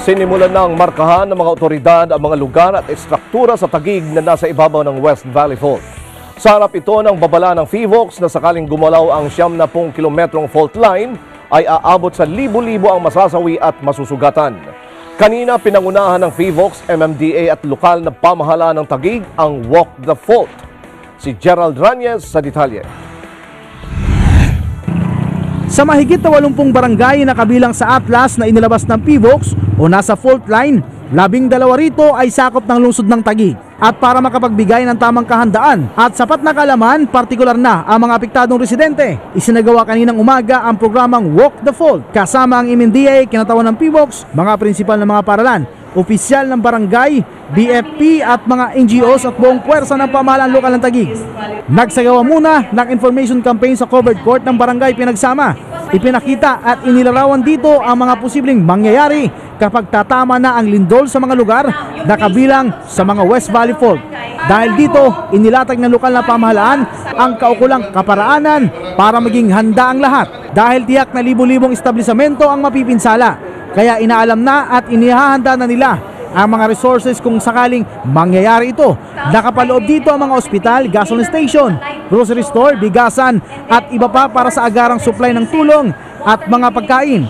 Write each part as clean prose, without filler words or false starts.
Sinimulan ng markahan ng mga otoridad ang mga lugar at estruktura sa Taguig na nasa ibabaw ng West Valley Fault. Sa harap ito ng babala ng PHIVOLCS na sakaling gumalaw ang 70 kilometrong fault line ay aabot sa libo-libo ang masasawi at masusugatan. Kanina pinangunahan ng PHIVOLCS, MMDA at lokal na pamahalaan ng Taguig ang Walk the Fault. Si Gerald Ranyes sa detalye. Sa mahigit na 80 barangay na kabilang sa atlas na inilabas ng PHIVOLCS o nasa fault line, 12 rito ay sakop ng lungsod ng Taguig. At para makapagbigay ng tamang kahandaan at sapat na kaalaman, partikular na ang mga apektadong residente, isinagawa kaninang umaga ang programang Walk the Fault kasama ang MMDA, kinatawan ng PHIVOLCS, mga prinsipal ng mga paralan, opisyal ng barangay, BFP at mga NGOs at buong puwersa ng pamahalaan lokal ng Taguig. Nagsagawa muna ng information campaign sa covered court ng barangay Pinagsama. Ipinakita at inilarawan dito ang mga posibleng mangyayari kapag tatama na ang lindol sa mga lugar na kabilang sa mga West Valley Fault. Dahil dito, inilatag ng lokal na pamahalaan ang kaukulang kaparaanan para maging handa ang lahat. Dahil tiyak na libo-libong establisamento ang mapipinsala. Kaya inaalam na at inihahanda na nila ang mga resources kung sakaling mangyayari ito. Nakapaloob dito ang mga ospital, gasoline station, grocery store, bigasan at iba pa para sa agarang supply ng tulong at mga pagkain.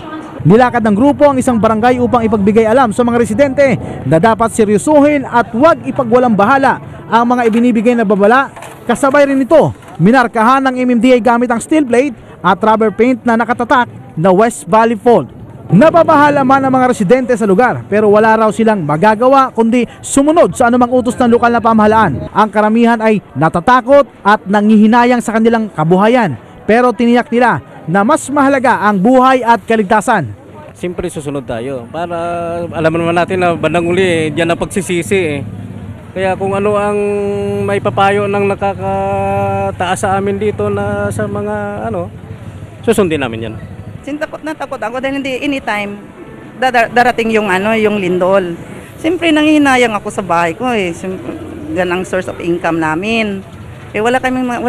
Nilakad ng grupo ang isang barangay upang ipagbigay alam sa mga residente na dapat seryosohin at huwag ipagwalang bahala ang mga ibinibigay na babala. Kasabay rin ito, minarkahan ng MMDA gamit ang steel plate at rubber paint na nakatatak na West Valley Fault. Nababahala man ang mga residente sa lugar pero wala raw silang magagawa kundi sumunod sa anumang utos ng lokal na pamahalaan. Ang karamihan ay natatakot at nangihinayang sa kanilang kabuhayan pero tiniyak nila na mas mahalaga ang buhay at kaligtasan. Siyempre susunod tayo para alam naman natin na bandang uli diyan na pagsisisi Kaya kung ano ang may papayo ng nakakataas sa amin dito na sa mga susundin namin yan. Takot na takot ako dahil hindi anytime darating yung yung lindol. Siyempre nanghihinayang ako sa bahay ko yan ang source of income namin. Wala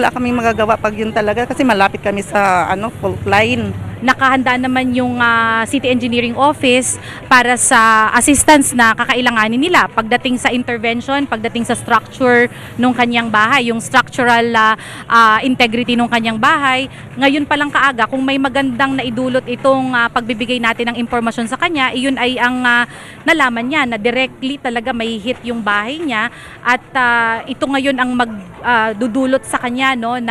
kaming magagawa pag yun talaga kasi malapit kami sa fault line. Nakahanda naman yung City Engineering Office para sa assistance na kakailanganin nila pagdating sa intervention, pagdating sa structure ng kanyang bahay, yung structural integrity ng kanyang bahay. Ngayon pa lang kaaga, kung may magandang naidulot itong pagbibigay natin ng impormasyon sa kanya, iyon ay ang nalaman niya na directly talaga may hit yung bahay niya at ito ngayon ang magdudulot sa kanya ng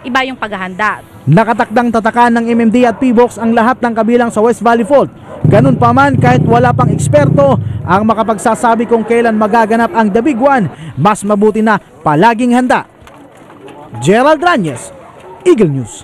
iba yung paghahanda. Nakatakdang tatakan ng MMD at PHIVOLCS ang lahat ng kabilang sa West Valley Fault. Ganun pa man, kahit wala pang eksperto ang makapagsasabi kung kailan magaganap ang The Big One, mas mabuti na palaging handa. Gerald Ranyes, Eagle News.